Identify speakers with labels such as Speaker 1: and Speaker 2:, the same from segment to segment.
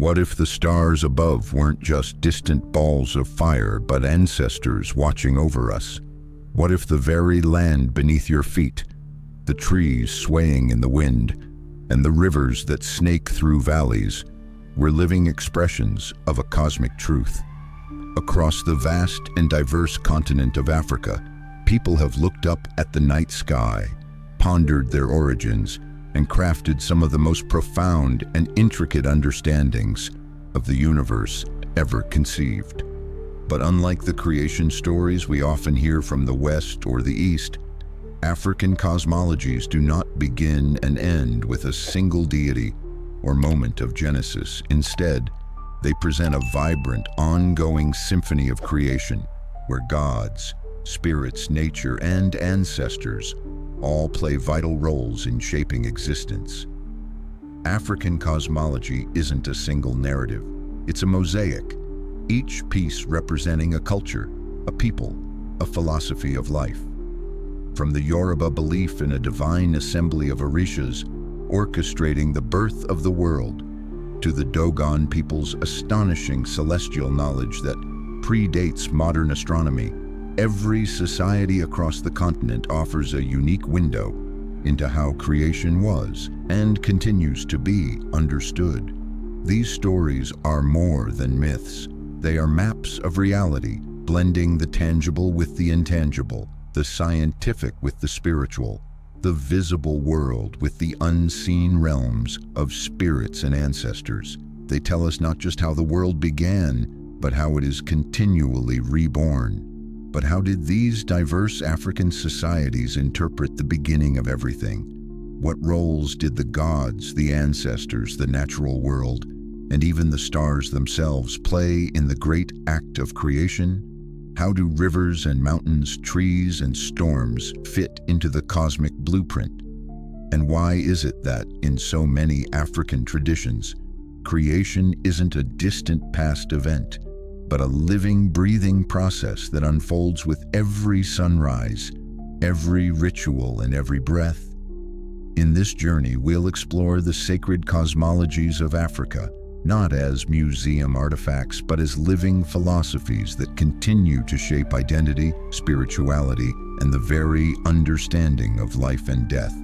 Speaker 1: What if the stars above weren't just distant balls of fire, but ancestors watching over us? What if the very land beneath your feet, the trees swaying in the wind, and the rivers that snake through valleys were living expressions of a cosmic truth? Across the vast and diverse continent of Africa, people have looked up at the night sky, pondered their origins, and crafted some of the most profound and intricate understandings of the universe ever conceived. But unlike the creation stories we often hear from the West or the East, African cosmologies do not begin and end with a single deity or moment of genesis. Instead, they present a vibrant, ongoing symphony of creation, where gods, spirits, nature, and ancestors all play vital roles in shaping existence. African cosmology isn't a single narrative, it's a mosaic, each piece representing a culture, a people, a philosophy of life. From the Yoruba belief in a divine assembly of orishas orchestrating the birth of the world, to the Dogon people's astonishing celestial knowledge that predates modern astronomy, every society across the continent offers a unique window into how creation was and continues to be understood. These stories are more than myths. They are maps of reality, blending the tangible with the intangible, the scientific with the spiritual, the visible world with the unseen realms of spirits and ancestors. They tell us not just how the world began, but how it is continually reborn. But how did these diverse African societies interpret the beginning of everything? What roles did the gods, the ancestors, the natural world, and even the stars themselves play in the great act of creation? How do rivers and mountains, trees and storms fit into the cosmic blueprint? And why is it that, in so many African traditions, creation isn't a distant past event, but a living, breathing process that unfolds with every sunrise, every ritual, and every breath? In this journey, we'll explore the sacred cosmologies of Africa, not as museum artifacts, but as living philosophies that continue to shape identity, spirituality, and the very understanding of life and death.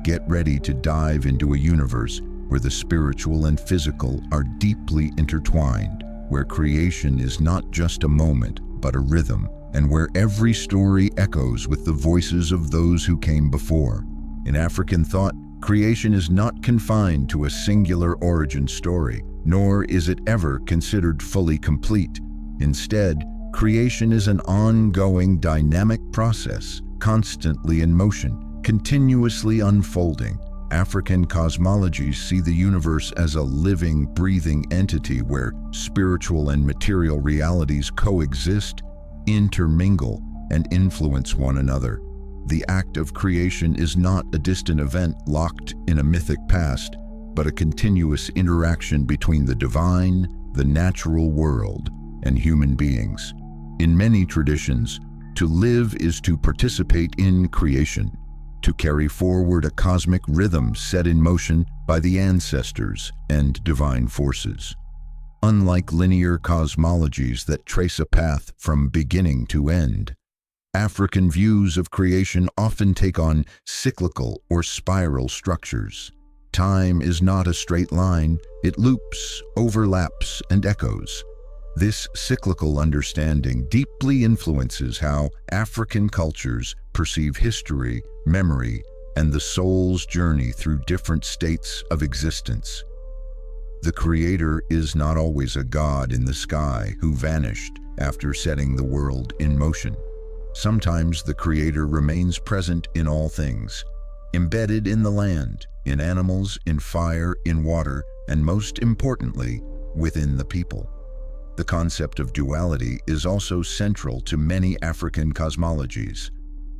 Speaker 1: Get ready to dive into a universe where the spiritual and physical are deeply intertwined, where creation is not just a moment, but a rhythm, and where every story echoes with the voices of those who came before. In African thought, creation is not confined to a singular origin story, nor is it ever considered fully complete. Instead, creation is an ongoing, dynamic process, constantly in motion, continuously unfolding. African cosmologies see the universe as a living, breathing entity where spiritual and material realities coexist, intermingle, and influence one another. The act of creation is not a distant event locked in a mythic past, but a continuous interaction between the divine, the natural world, and human beings. In many traditions, to live is to participate in creation, to carry forward a cosmic rhythm set in motion by the ancestors and divine forces. Unlike linear cosmologies that trace a path from beginning to end, African views of creation often take on cyclical or spiral structures. Time is not a straight line, it loops, overlaps, and echoes. This cyclical understanding deeply influences how African cultures perceive history, memory, and the soul's journey through different states of existence. The Creator is not always a god in the sky who vanished after setting the world in motion. Sometimes the Creator remains present in all things, embedded in the land, in animals, in fire, in water, and most importantly, within the people. The concept of duality is also central to many African cosmologies.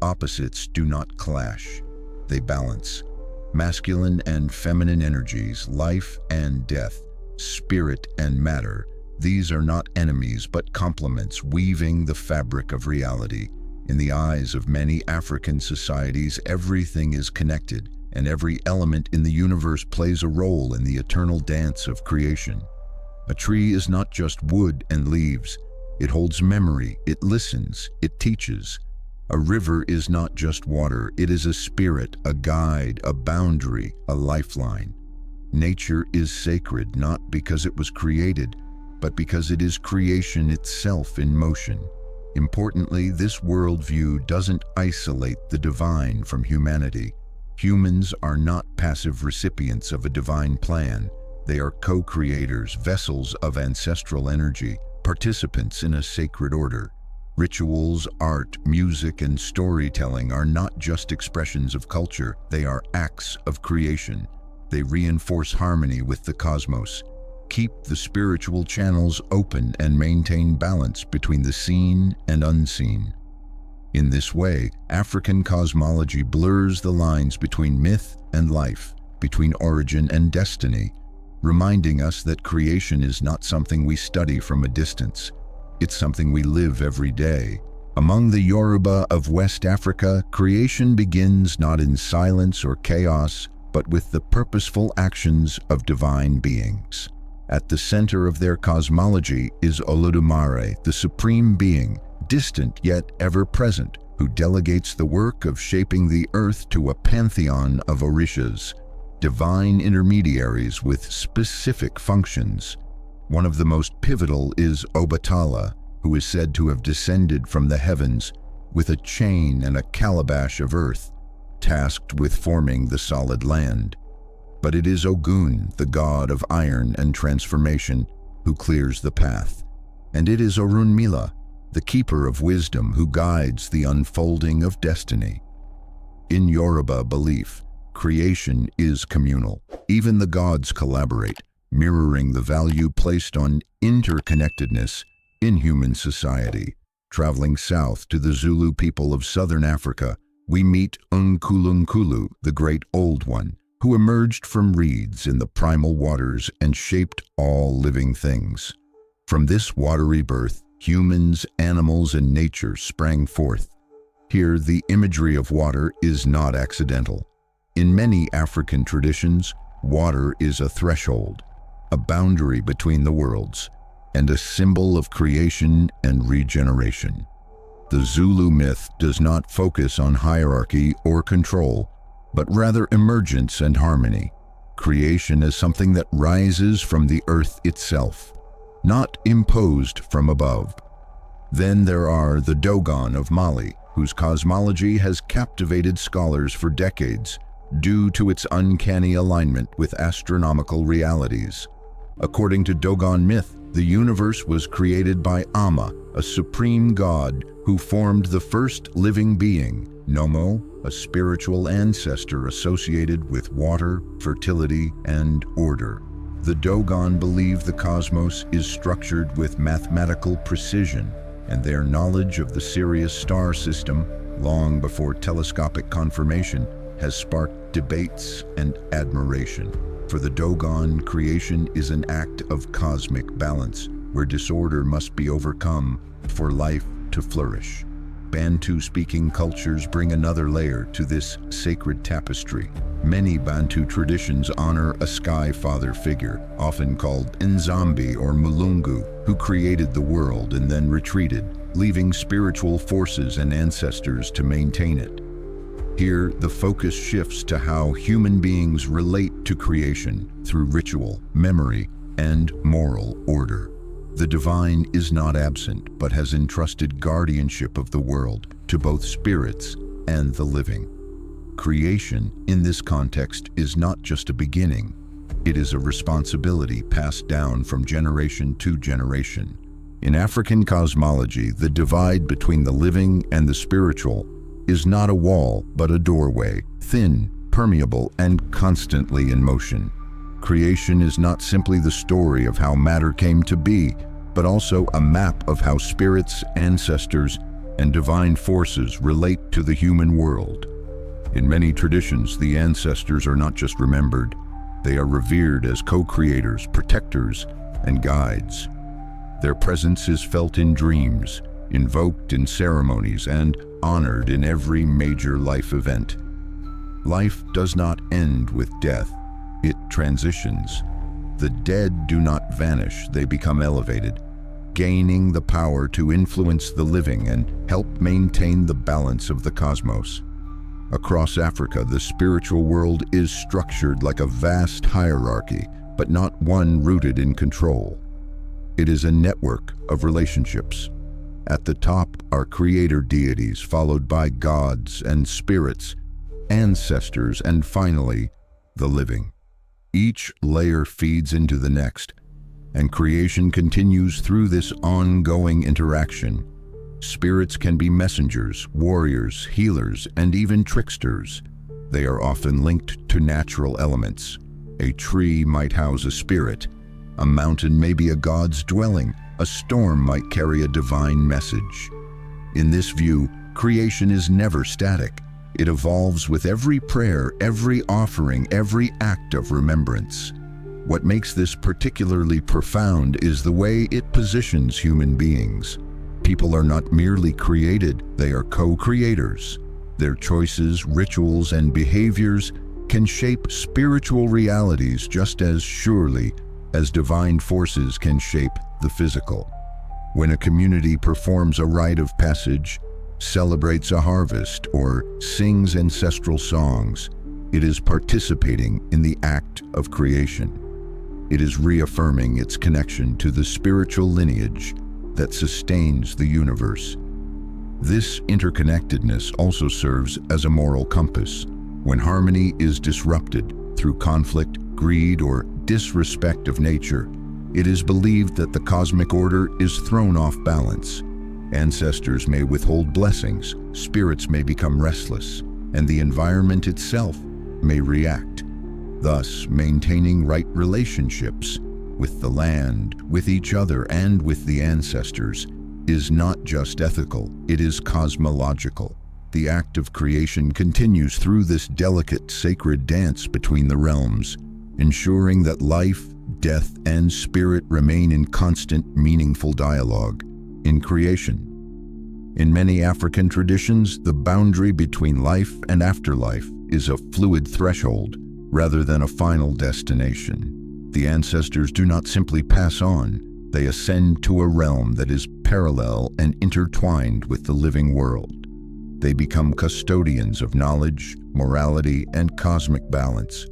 Speaker 1: Opposites do not clash, they balance. Masculine and feminine energies, life and death, spirit and matter, these are not enemies but complements weaving the fabric of reality. In the eyes of many African societies, everything is connected, and every element in the universe plays a role in the eternal dance of creation. A tree is not just wood and leaves. It holds memory, it listens, it teaches. A river is not just water, it is a spirit, a guide, a boundary, a lifeline. Nature is sacred not because it was created, but because it is creation itself in motion. Importantly, this worldview doesn't isolate the divine from humanity. Humans are not passive recipients of a divine plan. They are co-creators, vessels of ancestral energy, participants in a sacred order. Rituals, art, music, and storytelling are not just expressions of culture, they are acts of creation. They reinforce harmony with the cosmos, keep the spiritual channels open, and maintain balance between the seen and unseen. In this way, African cosmology blurs the lines between myth and life, between origin and destiny, reminding us that creation is not something we study from a distance. It's something we live every day. Among the Yoruba of West Africa, creation begins not in silence or chaos, but with the purposeful actions of divine beings. At the center of their cosmology is Olodumare, the supreme being, distant yet ever-present, who delegates the work of shaping the earth to a pantheon of orishas, divine intermediaries with specific functions. One of the most pivotal is Obatala, who is said to have descended from the heavens with a chain and a calabash of earth, tasked with forming the solid land. But it is Ogun, the god of iron and transformation, who clears the path. And it is Orunmila, the keeper of wisdom, who guides the unfolding of destiny. In Yoruba belief, creation is communal. Even the gods collaborate, mirroring the value placed on interconnectedness in human society. Traveling south to the Zulu people of southern Africa, we meet Unkulunkulu, the Great Old One, who emerged from reeds in the primal waters and shaped all living things. From this watery birth, humans, animals, and nature sprang forth. Here, the imagery of water is not accidental. In many African traditions, water is a threshold, a boundary between the worlds, and a symbol of creation and regeneration. The Zulu myth does not focus on hierarchy or control, but rather emergence and harmony. Creation is something that rises from the earth itself, not imposed from above. Then there are the Dogon of Mali, whose cosmology has captivated scholars for decades due to its uncanny alignment with astronomical realities. According to Dogon myth, the universe was created by Amma, a supreme god who formed the first living being, Nomo, a spiritual ancestor associated with water, fertility, and order. The Dogon believe the cosmos is structured with mathematical precision, and their knowledge of the Sirius star system, long before telescopic confirmation, has sparked debates and admiration. For the Dogon, creation is an act of cosmic balance, where disorder must be overcome for life to flourish. Bantu-speaking cultures bring another layer to this sacred tapestry. Many Bantu traditions honor a sky father figure, often called Nzambi or Mulungu, who created the world and then retreated, leaving spiritual forces and ancestors to maintain it. Here, the focus shifts to how human beings relate to creation through ritual, memory, and moral order. The divine is not absent, but has entrusted guardianship of the world to both spirits and the living. Creation, in this context, is not just a beginning. It is a responsibility passed down from generation to generation. In African cosmology, the divide between the living and the spiritual is not a wall, but a doorway, thin, permeable, and constantly in motion. Creation is not simply the story of how matter came to be, but also a map of how spirits, ancestors, and divine forces relate to the human world. In many traditions, the ancestors are not just remembered, they are revered as co-creators, protectors, and guides. Their presence is felt in dreams, invoked in ceremonies, and honored in every major life event. Life does not end with death, it transitions. The dead do not vanish, they become elevated, gaining the power to influence the living and help maintain the balance of the cosmos. Across Africa, the spiritual world is structured like a vast hierarchy, but not one rooted in control. It is a network of relationships. At the top are creator deities, followed by gods and spirits, ancestors, and finally, the living. Each layer feeds into the next, and creation continues through this ongoing interaction. Spirits can be messengers, warriors, healers, and even tricksters. They are often linked to natural elements. A tree might house a spirit. A mountain may be a god's dwelling. A storm might carry a divine message. In this view, creation is never static. It evolves with every prayer, every offering, every act of remembrance. What makes this particularly profound is the way it positions human beings. People are not merely created, they are co-creators. Their choices, rituals, and behaviors can shape spiritual realities just as surely as divine forces can shape the physical. When a community performs a rite of passage, celebrates a harvest, or sings ancestral songs, it is participating in the act of creation. It is reaffirming its connection to the spiritual lineage that sustains the universe. This interconnectedness also serves as a moral compass. When harmony is disrupted through conflict, greed, or disrespect of nature, it is believed that the cosmic order is thrown off balance. Ancestors may withhold blessings, spirits may become restless, and the environment itself may react. Thus, maintaining right relationships with the land, with each other, and with the ancestors is not just ethical, it is cosmological. The act of creation continues through this delicate, sacred dance between the realms, ensuring that life, death, and spirit remain in constant, meaningful dialogue. In creation, in many African traditions, the boundary between life and afterlife is a fluid threshold rather than a final destination. The ancestors do not simply pass on, they ascend to a realm that is parallel and intertwined with the living world. They become custodians of knowledge, morality, and cosmic balance.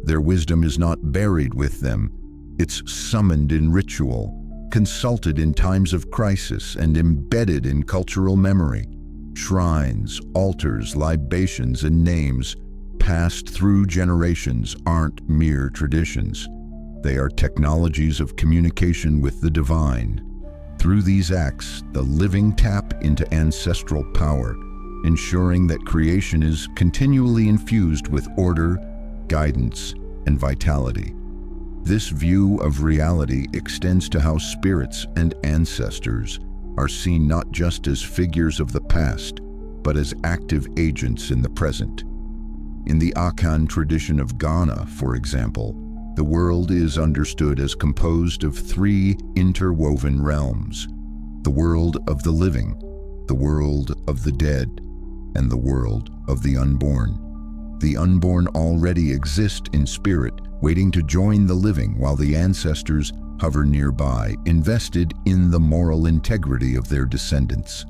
Speaker 1: Their wisdom is not buried with them, it's summoned in ritual, consulted in times of crisis, and embedded in cultural memory. Shrines, altars, libations, and names passed through generations aren't mere traditions. They are technologies of communication with the divine. Through these acts, the living tap into ancestral power, ensuring that creation is continually infused with order, guidance, and vitality. This view of reality extends to how spirits and ancestors are seen not just as figures of the past, but as active agents in the present. In the Akan tradition of Ghana, for example, the world is understood as composed of three interwoven realms: the world of the living, the world of the dead, and the world of the unborn. The unborn already exist in spirit, waiting to join the living, while the ancestors hover nearby, invested in the moral integrity of their descendants.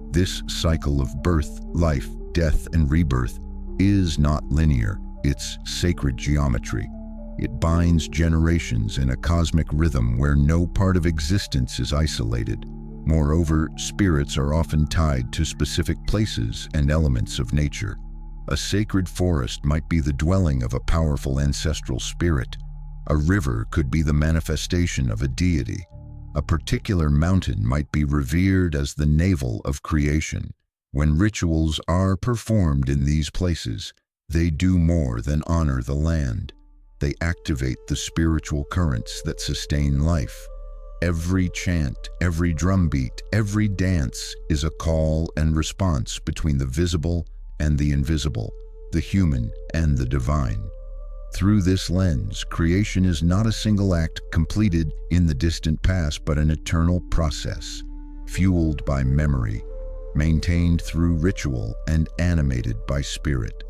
Speaker 1: This cycle of birth, life, death, and rebirth is not linear, it's sacred geometry. It binds generations in a cosmic rhythm where no part of existence is isolated. Moreover, spirits are often tied to specific places and elements of nature. A sacred forest might be the dwelling of a powerful ancestral spirit. A river could be the manifestation of a deity. A particular mountain might be revered as the navel of creation. When rituals are performed in these places, they do more than honor the land. They activate the spiritual currents that sustain life. Every chant, every drumbeat, every dance is a call and response between the visible and the invisible, the human and the divine. Through this lens, creation is not a single act completed in the distant past, but an eternal process, fueled by memory, maintained through ritual, and animated by spirit.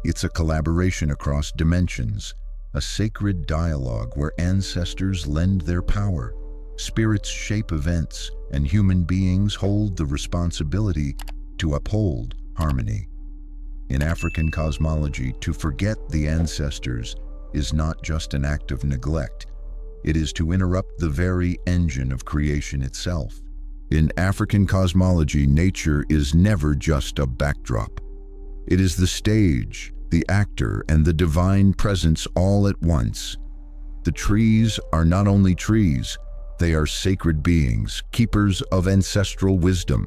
Speaker 1: It's a collaboration across dimensions, a sacred dialogue where ancestors lend their power, spirits shape events, and human beings hold the responsibility to uphold harmony. In African cosmology, to forget the ancestors is not just an act of neglect, it is to interrupt the very engine of creation itself. In African cosmology, nature is never just a backdrop. It is the stage, the actor, and the divine presence all at once. The trees are not only trees, they are sacred beings, keepers of ancestral wisdom.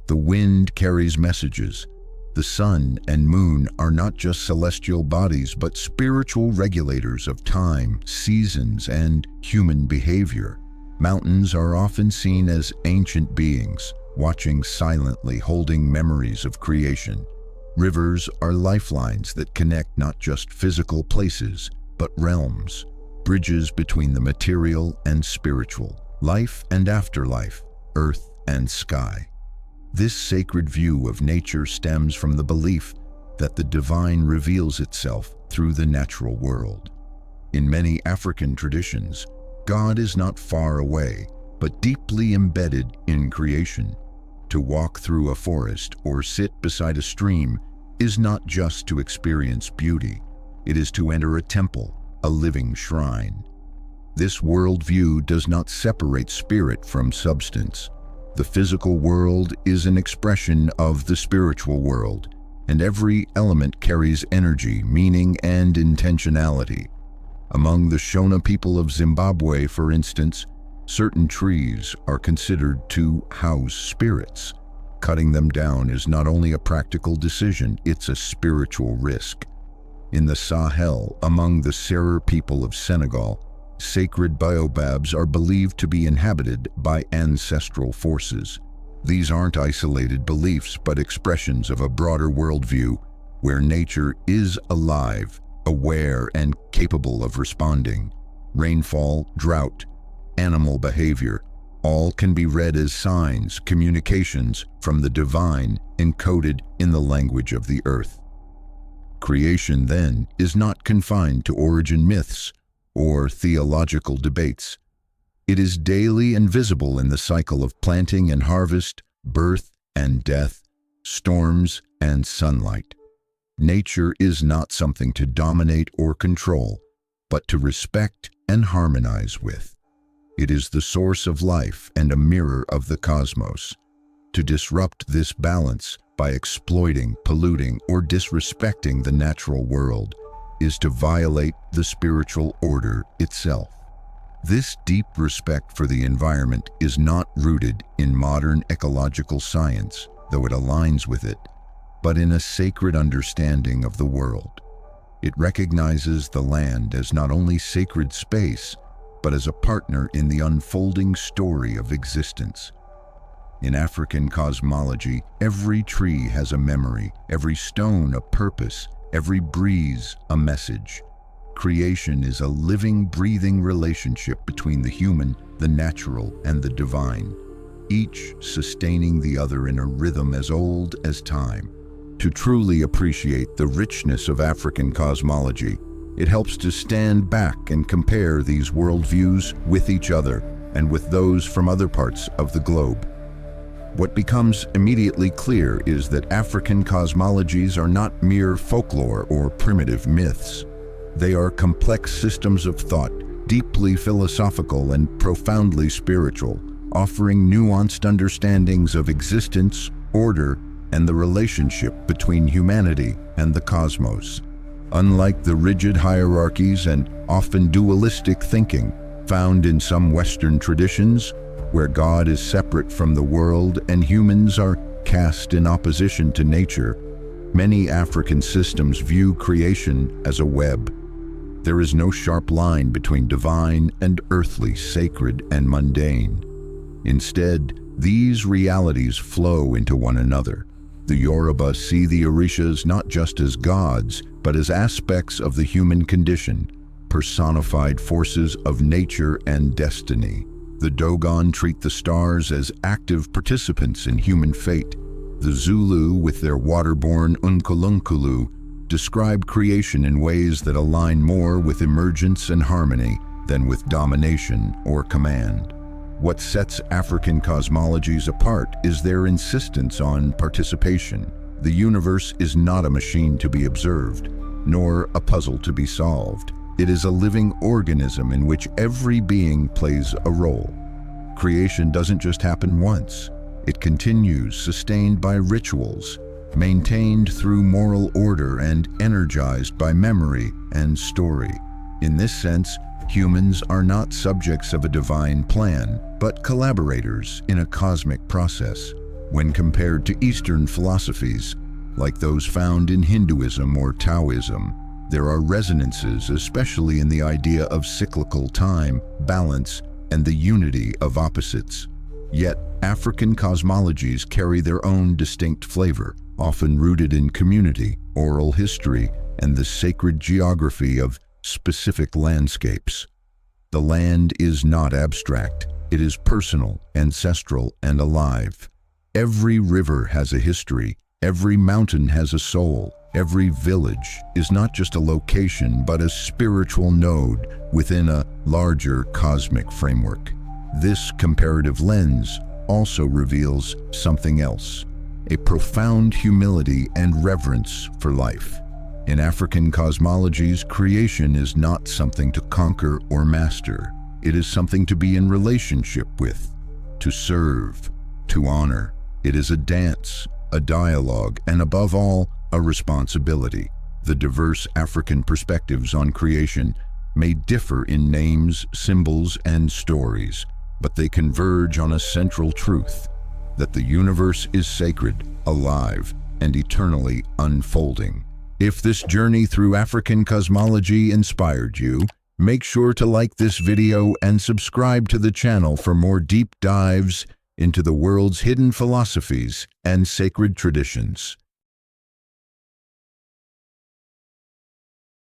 Speaker 1: The wind carries messages. The sun and moon are not just celestial bodies, but spiritual regulators of time, seasons, and human behavior. Mountains are often seen as ancient beings, watching silently, holding memories of creation. Rivers are lifelines that connect not just physical places, but realms, bridges between the material and spiritual, life and afterlife, earth and sky. This sacred view of nature stems from the belief that the divine reveals itself through the natural world. In many African traditions, God is not far away, but deeply embedded in creation. To walk through a forest or sit beside a stream is not just to experience beauty, it is to enter a temple, a living shrine. This worldview does not separate spirit from substance. The physical world is an expression of the spiritual world, and every element carries energy, meaning, and intentionality. Among the Shona people of Zimbabwe, for instance, certain trees are considered to house spirits. Cutting them down is not only a practical decision, it's a spiritual risk. In the Sahel, among the Serer people of Senegal, sacred baobabs are believed to be inhabited by ancestral forces. These aren't isolated beliefs, but expressions of a broader worldview where nature is alive, aware, and capable of responding. Rainfall, drought, animal behavior, all can be read as signs, communications from the divine encoded in the language of the earth. Creation, then, is not confined to origin myths or theological debates. It is daily and visible in the cycle of planting and harvest, birth and death, storms and sunlight. Nature is not something to dominate or control, but to respect and harmonize with. It is the source of life and a mirror of the cosmos. To disrupt this balance by exploiting, polluting, or disrespecting the natural world is to violate the spiritual order itself. This deep respect for the environment is not rooted in modern ecological science, though it aligns with it, but in a sacred understanding of the world. It recognizes the land as not only sacred space, but as a partner in the unfolding story of existence. In African cosmology, every tree has a memory, every stone a purpose, every breeze a message. Creation is a living, breathing relationship between the human, the natural, and the divine, each sustaining the other in a rhythm as old as time. To truly appreciate the richness of African cosmology, it helps to stand back and compare these worldviews with each other and with those from other parts of the globe. What becomes immediately clear is that African cosmologies are not mere folklore or primitive myths. They are complex systems of thought, deeply philosophical and profoundly spiritual, offering nuanced understandings of existence, order, and the relationship between humanity and the cosmos. Unlike the rigid hierarchies and often dualistic thinking found in some Western traditions, where God is separate from the world and humans are cast in opposition to nature, many African systems view creation as a web. There is no sharp line between divine and earthly, sacred and mundane. Instead, these realities flow into one another. The Yoruba see the Orishas not just as gods, but as aspects of the human condition, personified forces of nature and destiny. The Dogon treat the stars as active participants in human fate. The Zulu, with their waterborn unkulunkulu, describe creation in ways that align more with emergence and harmony than with domination or command. What sets African cosmologies apart is their insistence on participation. The universe is not a machine to be observed, nor a puzzle to be solved. It is a living organism in which every being plays a role. Creation doesn't just happen once. It continues, sustained by rituals, maintained through moral order, and energized by memory and story. In this sense, humans are not subjects of a divine plan, but collaborators in a cosmic process. When compared to Eastern philosophies, like those found in Hinduism or Taoism, there are resonances, especially in the idea of cyclical time, balance, and the unity of opposites. Yet, African cosmologies carry their own distinct flavor, often rooted in community, oral history, and the sacred geography of specific landscapes. The land is not abstract. It is personal, ancestral, and alive. Every river has a history. Every mountain has a soul. Every village is not just a location, but a spiritual node within a larger cosmic framework. This comparative lens also reveals something else, a profound humility and reverence for life. In African cosmologies, creation is not something to conquer or master. It is something to be in relationship with, to serve, to honor. It is a dance, a dialogue, and above all, a responsibility. The diverse African perspectives on creation may differ in names, symbols, and stories, but they converge on a central truth, that the universe is sacred, alive, and eternally unfolding. If this journey through African cosmology inspired you, make sure to like this video and subscribe to the channel for more deep dives into the world's hidden philosophies and sacred traditions.